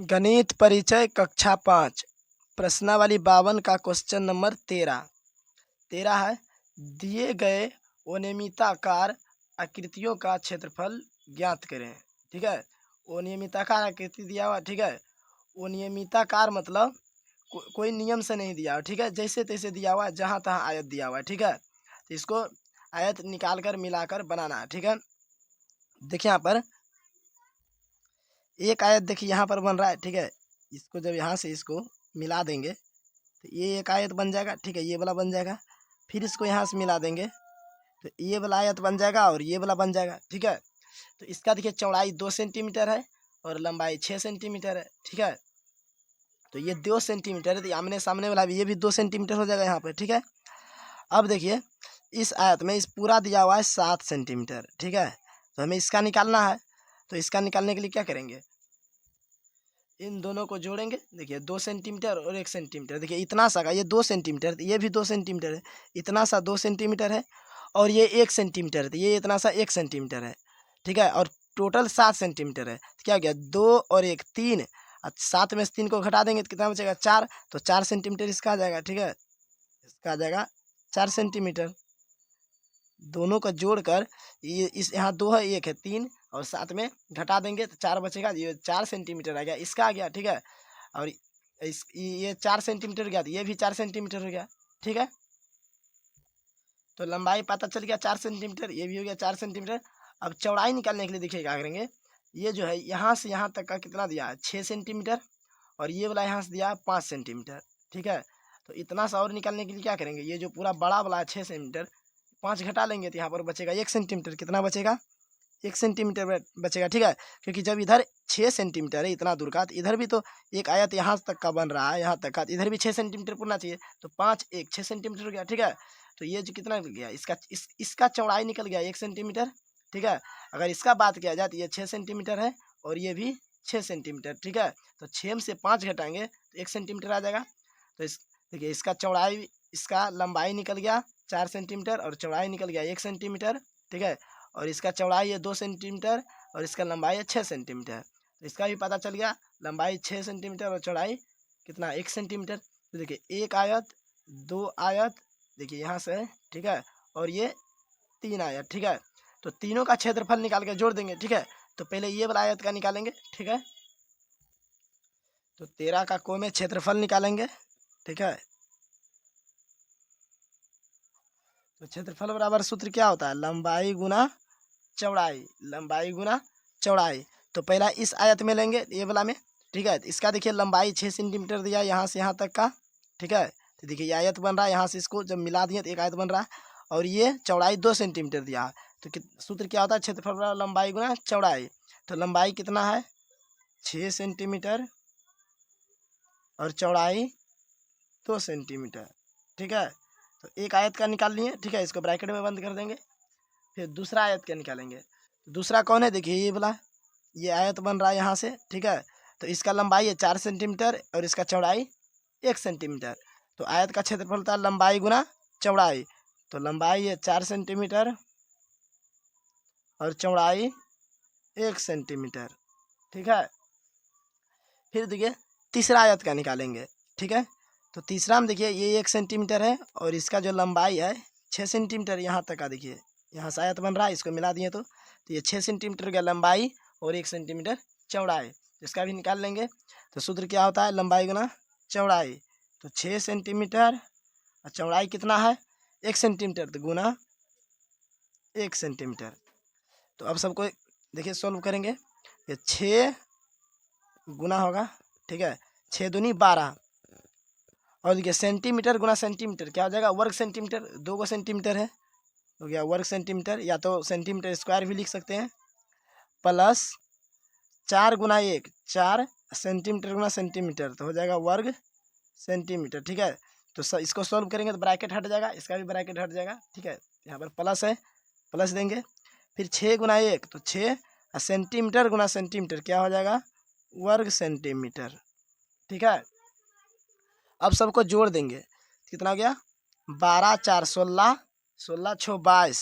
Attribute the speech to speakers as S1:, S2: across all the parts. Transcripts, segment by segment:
S1: गणित परिचय कक्षा 5 प्रश्नावली 52 का क्वेश्चन नंबर 13 है। दिए गए अनियमिताकार आकृतियों का क्षेत्रफल ज्ञात करें। ठीक है, अनियमिताकार आकृति दिया हुआ। ठीक है, अनियमिताकार मतलब कोई नियम से नहीं दिया हुआ। ठीक है, जैसे तैसे दिया हुआ है, जहाँ तहाँ आयत दिया हुआ है। ठीक है, तो इसको आयत निकाल कर मिलाकर बनाना है। ठीक है, देखिए यहाँ पर एक आयत देखिए यहाँ पर बन रहा है। ठीक है, इसको जब यहाँ से इसको मिला देंगे तो ये एक आयत बन जाएगा। ठीक है, ये वाला बन जाएगा। फिर इसको यहाँ से मिला देंगे तो ये वाला आयत बन जाएगा और ये वाला बन जाएगा। ठीक है, तो इसका देखिए चौड़ाई 2 सेंटीमीटर है और लंबाई 6 सेंटीमीटर है। ठीक है, तो ये 2 सेंटीमीटर है, तो आमने सामने वाला भी ये भी 2 सेंटीमीटर हो जाएगा यहाँ पर। ठीक है, अब देखिए इस आयत में इस पूरा दिया हुआ है 7 सेंटीमीटर। ठीक है, तो हमें इसका निकालना है। तो इसका निकालने के लिए क्या करेंगे, इन दोनों को जोड़ेंगे। देखिए 2 सेंटीमीटर और 1 सेंटीमीटर, देखिए इतना सा का ये 2 सेंटीमीटर, ये भी 2 सेंटीमीटर है, इतना सा 2 सेंटीमीटर है और ये 1 सेंटीमीटर है, ये इतना सा 1 सेंटीमीटर है। ठीक है, और टोटल 7 सेंटीमीटर है। तो क्या हो गया, 2 और 1 3, और 7 में से 3 को घटा देंगे तो कितना बचेगा 4, तो 4 सेंटीमीटर इसका आ जाएगा। ठीक है, इसका आ जाएगा 4 सेंटीमीटर। दोनों को जोड़कर ये इस यहाँ 2 है, 1 है, 3 और 7 में घटा देंगे तो 4 बचेगा। ये 4 सेंटीमीटर आ गया, इसका आ गया। ठीक है, और इस ये 4 सेंटीमीटर गया तो ये भी 4 सेंटीमीटर हो गया। ठीक है, तो लंबाई पता चल गया 4 सेंटीमीटर, ये भी हो गया 4 सेंटीमीटर। अब चौड़ाई निकालने के लिए देखिए क्या करेंगे, ये जो है यहाँ से यहाँ तक का कितना दिया है 6 सेंटीमीटर और ये वाला यहाँ से दिया है 5 सेंटीमीटर। ठीक है, तो इतना सा और निकालने के लिए क्या करेंगे, ये जो पूरा बड़ा वाला है 6 सेंटीमीटर, 5 घटा लेंगे तो यहाँ पर बचेगा 1 सेंटीमीटर। कितना बचेगा, 1 सेंटीमीटर बचेगा। ठीक है, क्योंकि जब इधर 6 सेंटीमीटर है इतना दूर का, तो इधर भी तो एक आयत यहाँ तक का बन रहा है, यहाँ तक का, तो इधर भी 6 सेंटीमीटर पूरना चाहिए। तो 5 1 6 सेंटीमीटर हो गया। ठीक है, तो ये जो कितना निकल गया, इसका चौड़ाई निकल गया 1 सेंटीमीटर। ठीक है, अगर इसका बात किया जाए तो ये 6 सेंटीमीटर है और ये भी 6 सेंटीमीटर। ठीक है, तो 6 में से 5 घटाएंगे तो 1 सेंटीमीटर आ जाएगा। तो देखिए इसका चौड़ाई, इसका लंबाई निकल गया 4 सेंटीमीटर और चौड़ाई निकल गया 1 सेंटीमीटर। ठीक है, और इसका चौड़ाई है 2 सेंटीमीटर और इसका लंबाई है 6 सेंटीमीटर। तो इसका भी पता चल गया, लंबाई 6 सेंटीमीटर और चौड़ाई कितना 1 सेंटीमीटर। तो देखिए एक आयत, 2 आयत, देखिए यहाँ से है। ठीक है, और ये 3 आयत। ठीक है, तो तीनों का क्षेत्रफल निकाल के जोड़ देंगे। ठीक है, तो पहले ये वाला आयत का निकालेंगे। ठीक है, तो 13 का को में क्षेत्रफल निकालेंगे। ठीक है, तो क्षेत्रफल बराबर सूत्र क्या होता है, लंबाई गुना चौड़ाई, लंबाई गुना चौड़ाई। तो पहला इस आयत में लेंगे, ये वाला में। ठीक है, इसका देखिए लंबाई 6 सेंटीमीटर दिया यहाँ से यहाँ तक का। ठीक है, तो देखिए ये आयत बन रहा है, यहाँ से इसको जब मिला दिए तो एक आयत बन रहा है और ये चौड़ाई 2 सेंटीमीटर दिया है। तो सूत्र क्या होता है, क्षेत्रफल बराबर लंबाई गुना चौड़ाई। तो लंबाई कितना है 6 सेंटीमीटर और चौड़ाई 2 सेंटीमीटर। ठीक है, तो एक आयत का निकाल लिए। ठीक है, इसको ब्रैकेट में बंद कर देंगे। फिर दूसरा आयत का निकालेंगे। दूसरा कौन है, देखिए ये वाला, ये आयत बन रहा है यहाँ से। ठीक है, तो इसका लंबाई है 4 सेंटीमीटर और इसका चौड़ाई 1 सेंटीमीटर। तो आयत का क्षेत्रफल होता है लंबाई गुना चौड़ाई। तो लंबाई है 4 सेंटीमीटर और चौड़ाई 1 सेंटीमीटर। ठीक है, फिर देखिए तीसरा आयत का निकालेंगे। ठीक है, तो तीसरा में देखिए ये 1 सेंटीमीटर है और इसका जो लंबाई है 6 सेंटीमीटर यहाँ तक का। देखिए यहाँ से आयत बन रहा है, इसको मिला दिए तो ये 6 सेंटीमीटर का लंबाई और 1 सेंटीमीटर चौड़ाई। इसका भी निकाल लेंगे। तो सूत्र क्या होता है, लंबाई गुना चौड़ाई। तो 6 सेंटीमीटर और चौड़ाई कितना है 1 सेंटीमीटर, तो गुना 1 सेंटीमीटर। तो अब सबको देखिए सॉल्व करेंगे। ये 6 गुना होगा। ठीक है, 6 दूनी 12 और देखिए सेंटीमीटर गुना सेंटीमीटर क्या हो जाएगा, वर्ग सेंटीमीटर, 2 सेंटीमीटर है, हो गया वर्ग सेंटीमीटर, या तो सेंटीमीटर स्क्वायर भी लिख सकते हैं। प्लस 4 गुना 1 4 सेंटीमीटर गुना सेंटीमीटर, तो हो जाएगा वर्ग सेंटीमीटर। ठीक है, तो इसको सॉल्व करेंगे तो ब्रैकेट हट जाएगा, इसका भी ब्रैकेट हट जाएगा। ठीक है, यहाँ पर प्लस है, प्लस देंगे। फिर 6 गुना 1 तो 6 सेंटीमीटर गुना सेंटीमीटर क्या हो जाएगा, वर्ग सेंटीमीटर। ठीक है, अब सबको जोड़ देंगे, कितना हो गया 12 4 16, 16 6 22,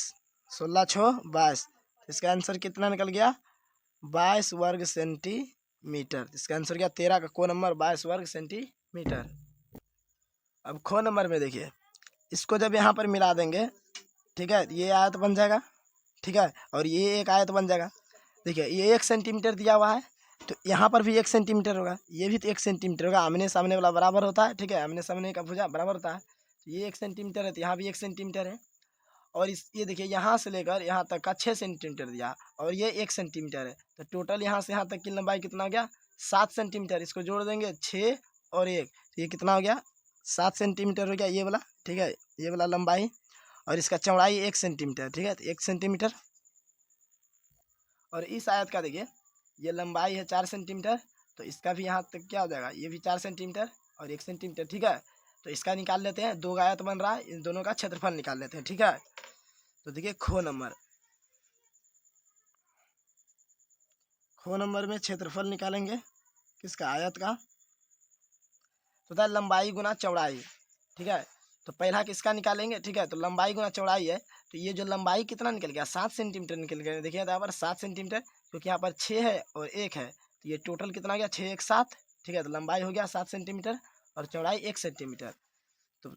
S1: 16 6 22। इसका आंसर कितना निकल गया 22 वर्ग सेंटीमीटर। मीटर। इसका आंसर क्या 13 का को नंबर 22 वर्ग सेंटीमीटर। अब खो नंबर में देखिए, इसको जब यहाँ पर मिला देंगे, ठीक है, ये आयत बन जाएगा, ठीक है, और ये एक आयत बन जाएगा। देखिए ये 1 सेंटीमीटर दिया हुआ है, तो यहाँ पर भी 1 सेंटीमीटर होगा, ये भी तो 1 सेंटीमीटर होगा, आमने सामने वाला बराबर होता है, ठीक है, आमने सामने का भुजा बराबर होता है। तो ये 1 सेंटीमीटर है, तो यहाँ भी 1 सेंटीमीटर है। और इस ये देखिए यहाँ से लेकर यहाँ तक का 6 सेंटीमीटर दिया, और ये 1 सेंटीमीटर है, तो टोटल यहाँ से यहाँ तक की लंबाई कितना हो गया 7 सेंटीमीटर। इसको जोड़ देंगे 6 और 1, तो ये कितना हो गया 7 सेंटीमीटर हो गया ये वाला, ठीक है, ये वाला लंबाई। और इसका चौड़ाई 1 सेंटीमीटर, ठीक है, तो 1 सेंटीमीटर। और इस आयत का देखिए ये लंबाई है 4 सेंटीमीटर, तो इसका भी यहाँ तक क्या हो जाएगा, ये भी 4 सेंटीमीटर और 1 सेंटीमीटर, ठीक है। तो इसका निकाल लेते हैं, 2 आयत बन रहा है, इन दोनों का क्षेत्रफल निकाल लेते हैं, ठीक है। तो देखिए खो नंबर में क्षेत्रफल निकालेंगे किसका, आयत का। तो था लंबाई गुना चौड़ाई, ठीक है। तो पहला किसका निकालेंगे, ठीक है, तो लंबाई गुना चौड़ाई है, तो ये जो लंबाई कितना निकल गया 7 सेंटीमीटर निकल गया। देखिए यहाँ पर 7 सेंटीमीटर, क्योंकि यहाँ पर 6 है और 1 है, तो ये टोटल कितना गया 6 1 7, ठीक है। तो लंबाई हो गया 7 सेंटीमीटर और चौड़ाई 1 सेंटीमीटर। तो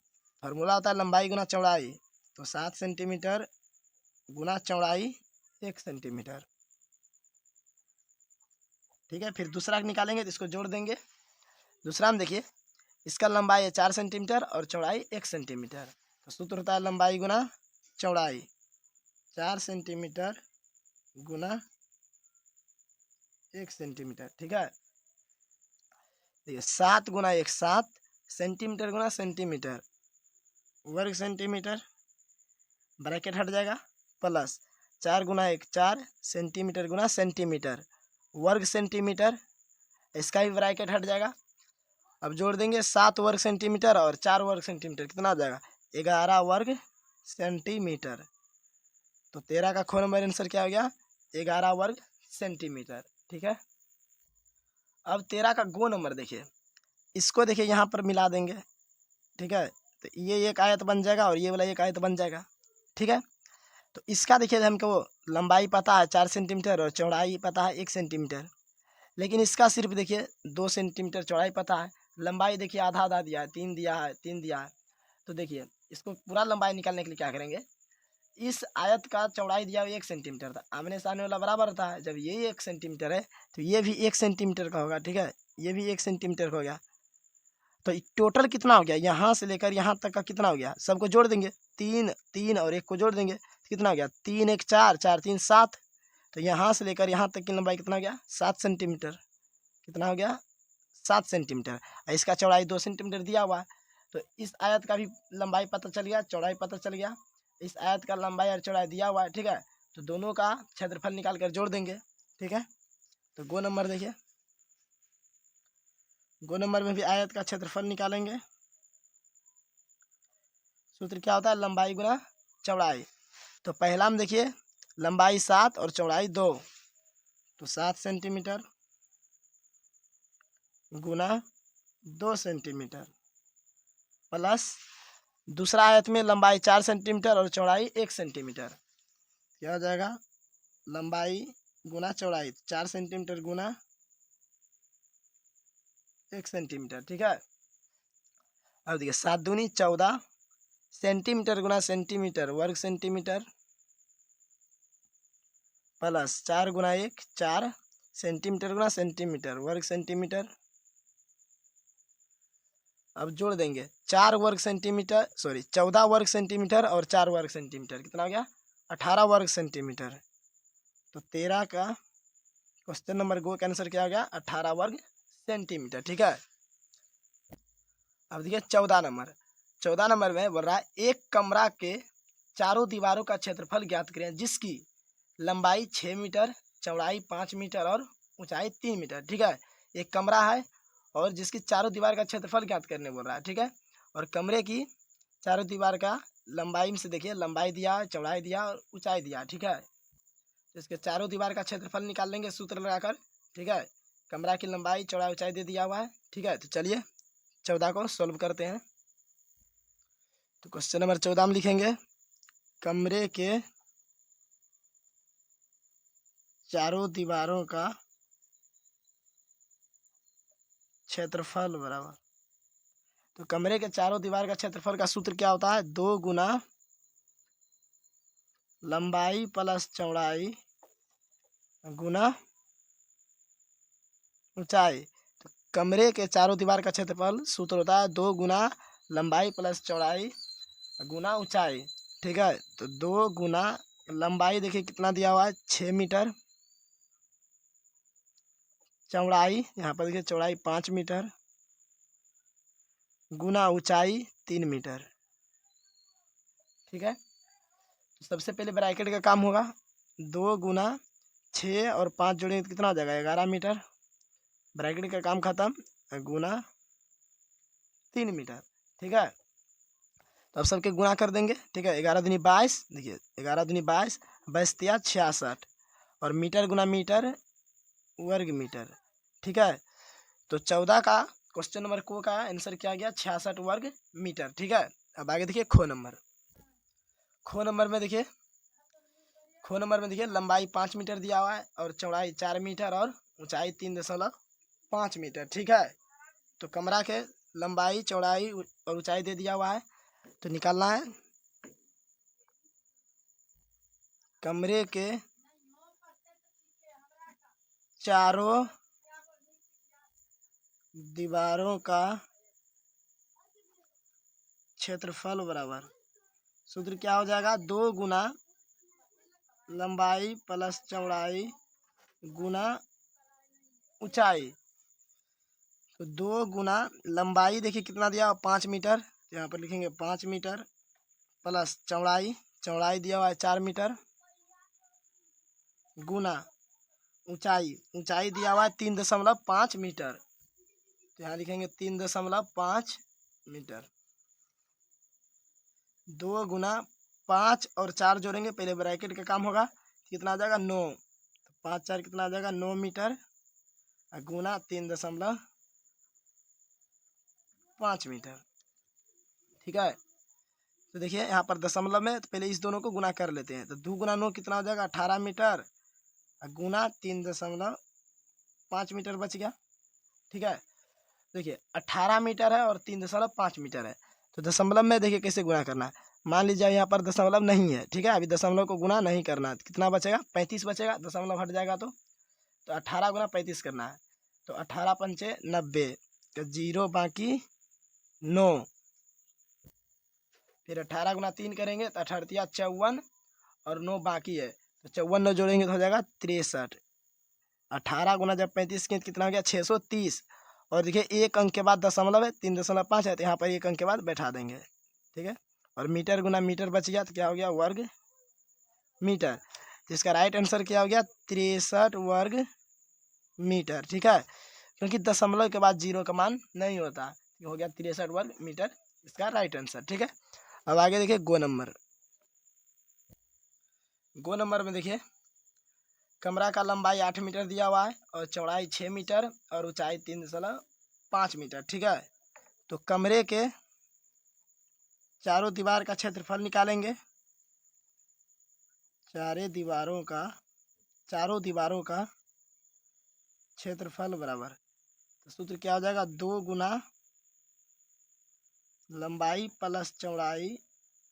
S1: फार्मूला होता है लंबाई गुना चौड़ाई, तो 7 सेंटीमीटर गुना चौड़ाई 1 सेंटीमीटर, ठीक है। फिर दूसरा निकालेंगे तो इसको जोड़ देंगे। दूसरा में देखिए इसका लंबाई है 4 सेंटीमीटर और चौड़ाई 1 सेंटीमीटर, तो सूत्र होता है लंबाई गुना चौड़ाई, 4 सेंटीमीटर गुना 1 सेंटीमीटर, ठीक है। देखिए 7 गुना 1 7, सेंटीमीटर गुना सेंटीमीटर, वर्ग सेंटीमीटर, ब्रैकेट हट जाएगा, प्लस 4 गुना 1 4, सेंटीमीटर गुना सेंटीमीटर, वर्ग सेंटीमीटर, इसका भी ब्रैकेट हट जाएगा। अब जोड़ देंगे 7 वर्ग सेंटीमीटर और 4 वर्ग सेंटीमीटर, कितना आ जाएगा 11 वर्ग सेंटीमीटर। तो 13 का खो नंबर आंसर क्या हो गया 11 वर्ग सेंटीमीटर, ठीक है। अब 13 का गो नंबर देखिए, इसको देखिए यहाँ पर मिला देंगे, ठीक है, तो ये एक आयत बन जाएगा और ये वाला एक आयत बन जाएगा, ठीक है। तो इसका देखिए हमको लंबाई पता है 4 सेंटीमीटर और चौड़ाई पता है 1 सेंटीमीटर, लेकिन इसका सिर्फ देखिए 2 सेंटीमीटर चौड़ाई पता है, लंबाई देखिए आधा आधा दिया है, 3 दिया है 3 दिया है। तो देखिए इसको पूरा लंबाई निकालने के लिए क्या करेंगे, इस आयत का चौड़ाई दिया हुआ 1 सेंटीमीटर था, आमने सामने वाला बराबर होता है, जब ये 1 सेंटीमीटर है तो ये भी 1 सेंटीमीटर का होगा, ठीक है, ये भी 1 सेंटीमीटर का हो गया। तो टोटल कितना हो गया, यहाँ से लेकर यहाँ तक का कितना हो गया, सबको जोड़ देंगे, 3 3 और 1 को जोड़ देंगे, कितना हो गया 3 1 4 4 3 7। तो यहाँ से लेकर यहाँ तक की लंबाई कितना हो गया 7 सेंटीमीटर, कितना हो गया 7 सेंटीमीटर। इसका चौड़ाई 2 सेंटीमीटर दिया हुआ है, तो इस आयत का भी लंबाई पता चल गया, चौड़ाई पता चल गया, इस आयत का लंबाई और चौड़ाई दिया हुआ है, ठीक है। तो दोनों का क्षेत्रफल निकाल कर जोड़ देंगे, ठीक है। तो गो नंबर देखिए, गो नंबर में भी आयत का क्षेत्रफल निकालेंगे। सूत्र क्या होता है लंबाई गुना चौड़ाई। तो पहला में देखिए लंबाई 7 और चौड़ाई 2, तो 7 सेंटीमीटर गुना 2 सेंटीमीटर, प्लस दूसरा आयत में लंबाई 4 सेंटीमीटर और चौड़ाई 1 सेंटीमीटर, क्या हो जाएगा लंबाई गुना चौड़ाई 4 सेंटीमीटर गुना 1 सेंटीमीटर, ठीक है। अब देखिए 7 दूनी 14 सेंटीमीटर गुना सेंटीमीटर, वर्ग सेंटीमीटर, प्लस 4 गुना 1 4, सेंटीमीटर गुना सेंटीमीटर, वर्ग सेंटीमीटर। अब जोड़ देंगे 4 वर्ग सेंटीमीटर, सॉरी 14 वर्ग सेंटीमीटर और 4 वर्ग सेंटीमीटर, कितना हो गया 18 वर्ग सेंटीमीटर। तो 13 का क्वेश्चन नंबर गो का आंसर क्या हो गया 18 वर्ग सेंटीमीटर, ठीक है। अब देखिए 14 नंबर में बोल रहा है एक कमरा के चारों दीवारों का क्षेत्रफल ज्ञात करें जिसकी लंबाई 6 मीटर, चौड़ाई 5 मीटर और ऊंचाई 3 मीटर, ठीक है। एक कमरा है और जिसकी चारों दीवार का क्षेत्रफल ज्ञात करने बोल रहा है, ठीक है। और कमरे की चारों दीवार का लंबाई में से देखिए लंबाई दिया, चौड़ाई दिया और ऊंचाई दिया, ठीक है। तो इसके चारों दीवार का क्षेत्रफल निकाल लेंगे सूत्र लगाकर, ठीक है। कमरा की लंबाई चौड़ाई ऊंचाई दे दिया हुआ है, ठीक है। तो चलिए 14 को सोल्व करते हैं। तो क्वेश्चन नंबर 14 में लिखेंगे कमरे के चारों दीवारों का क्षेत्रफल बराबर, तो कमरे के चारों दीवार का क्षेत्रफल का सूत्र क्या होता है, 2 गुना लंबाई प्लस चौड़ाई गुना ऊंचाई। तो कमरे के चारों दीवार का क्षेत्रफल सूत्र होता है 2 गुना लंबाई प्लस चौड़ाई गुना ऊंचाई। ठीक है, तो 2 गुना लंबाई देखिए कितना दिया हुआ है 6 मीटर, चौड़ाई यहाँ पर देखिए चौड़ाई 5 मीटर गुना ऊंचाई 3 मीटर। ठीक है, तो सबसे पहले ब्रैकेट का काम होगा, 2 गुना 6 और 5 जोड़ेंगे तो कितना हो जाएगा 11 मीटर, ब्रैकेट का काम खत्म, गुना 3 मीटर। ठीक है, तो अब सबके गुणा कर देंगे। ठीक है, 11 दूनी 22, देखिए 11 दूनी 22, 22 तिया 66 और मीटर गुना मीटर वर्ग मीटर। ठीक है, तो 14 का क्वेश्चन नंबर को का आंसर क्या गया 66 वर्ग मीटर। ठीक है, अब आगे देखिए खो नंबर में देखिए लंबाई 5 मीटर दिया हुआ है और चौड़ाई 4 मीटर और ऊंचाई 3.5 मीटर। ठीक है, तो कमरा के लंबाई चौड़ाई और ऊंचाई दे दिया हुआ है, तो निकालना है कमरे के चारों दीवारों का क्षेत्रफल बराबर, सूत्र क्या हो जाएगा 2 गुना लंबाई प्लस चौड़ाई गुना ऊंचाई। तो 2 गुना लंबाई देखिए कितना दिया 5 मीटर, तो यहाँ पर लिखेंगे 5 मीटर प्लस चौड़ाई दिया हुआ है 4 मीटर गुना ऊंचाई दिया हुआ है 3.5 मीटर, तो यहाँ लिखेंगे 3.5 मीटर। 2 गुना 5 और 4 जोड़ेंगे, पहले ब्रैकेट का काम होगा, कितना आ जाएगा 9, तो 5 4 कितना आ जाएगा 9 मीटर गुना 3.5 मीटर। ठीक है, तो देखिए यहाँ पर दशमलव में, तो पहले इस दोनों को गुना कर लेते हैं, तो 2 गुना 9 कितना हो जाएगा 18 मीटर गुना 3.5 मीटर बच गया। ठीक है, देखिए 18 मीटर है और 3.5 मीटर है, तो दशमलव में देखिए कैसे गुना करना है। मान लीजिए यहाँ पर दशमलव नहीं है, ठीक है, अभी दशमलव को गुना नहीं करना है, कितना बचेगा 35 बचेगा, दशमलव हट जाएगा तो 18 गुना 35 करना है, तो 18 पंचे 90, तो 0 बाकी 9, फिर 18 गुना 3 करेंगे तो 18 54 और 9 बाकी है, तो 54 9 जोड़ेंगे तो हो जाएगा 63। 18 गुना जब 35 किए तो कितना हो गया 630, और देखिए एक अंक के बाद दशमलव है 3.5 है, तो यहाँ पर एक अंक के बाद बैठा देंगे। ठीक है, और मीटर गुना मीटर बच गया, तो क्या हो गया वर्ग मीटर, जिसका राइट आंसर क्या हो गया 63 वर्ग मीटर। ठीक है, क्योंकि दशमलव के बाद 0 का मान नहीं होता, ये हो गया 63 वर्ग मीटर, इसका राइट आंसर। ठीक है, अब आगे देखिए गो नंबर में देखिए कमरा का लंबाई 8 मीटर दिया हुआ है और चौड़ाई 6 मीटर और ऊंचाई 3.5 मीटर। ठीक है, तो कमरे के चारों दीवार का क्षेत्रफल निकालेंगे, चारों दीवारों का क्षेत्रफल बराबर, तो सूत्र क्या हो जाएगा 2 गुना लंबाई प्लस चौड़ाई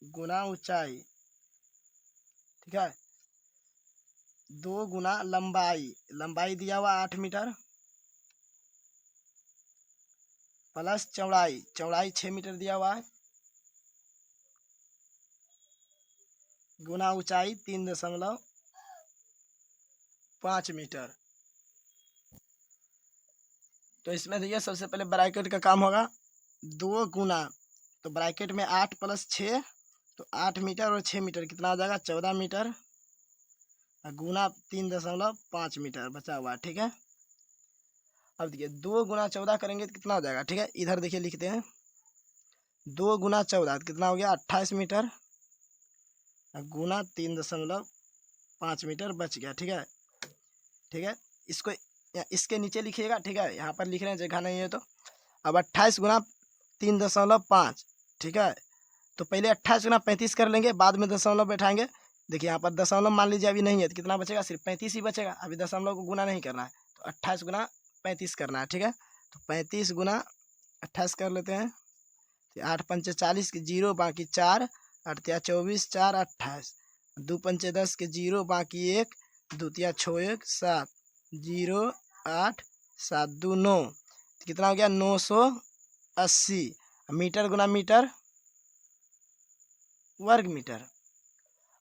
S1: गुना ऊंचाई। ठीक है, 2 गुना लंबाई दिया हुआ 8 मीटर प्लस चौड़ाई 6 मीटर दिया हुआ है गुना ऊंचाई 3.5 मीटर। तो इसमें देखिए सबसे पहले ब्रैकेट का काम होगा, 2 गुना, तो ब्रैकेट में 8 प्लस 6, तो 8 मीटर और 6 मीटर कितना आ जाएगा 14 मीटर गुना 3.5 मीटर बचा हुआ। ठीक है, अब देखिए 2 गुना 14 करेंगे तो कितना हो जाएगा। ठीक है, इधर देखिए लिखते हैं 2 गुना 14 तो कितना हो गया 28 मीटर गुना 3.5 मीटर बच गया। ठीक है, इसको इसके नीचे लिखिएगा। ठीक है, यहाँ पर लिख रहे हैं जगह नहीं है, तो अब 28 गुना 3.5। ठीक है, तो पहले 28 गुना 35 कर लेंगे, बाद में दशमलव बैठाएंगे। देखिए यहाँ पर दशमलव मान लीजिए अभी नहीं है, तो कितना बचेगा सिर्फ 35 ही बचेगा, अभी दशमलव को गुना नहीं करना है, तो 28 गुना 35 करना है। ठीक है, तो 35 गुना 28 कर लेते हैं। तो 8 पंचे 40 के 0 बाकी 4, 8 तिया 24, 4 28, 2 पंचे 10 के 0 बाकी 1, 2 तिया 6 1 7, 0 8 7 2 9। तो कितना हो गया 980 मीटर गुना मीटर वर्ग मीटर।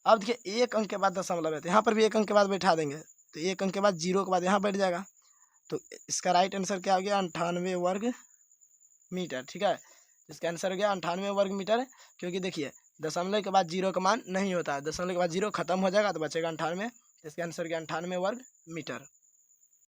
S1: अब देखिए 1 अंक के बाद दशमलव है तो यहाँ पर भी 1 अंक के बाद बैठा देंगे, तो 1 अंक के बाद 0 के बाद यहाँ बैठ जाएगा। तो इसका राइट आंसर क्या हो गया 98 वर्ग मीटर। ठीक है, इसका आंसर हो गया 98 वर्ग मीटर, क्योंकि देखिए दशमलव के बाद 0 का मान नहीं होता है, दशमलव के बाद 0 खत्म हो जाएगा तो बचेगा 98। इसका आंसर हो गया 98 वर्ग मीटर।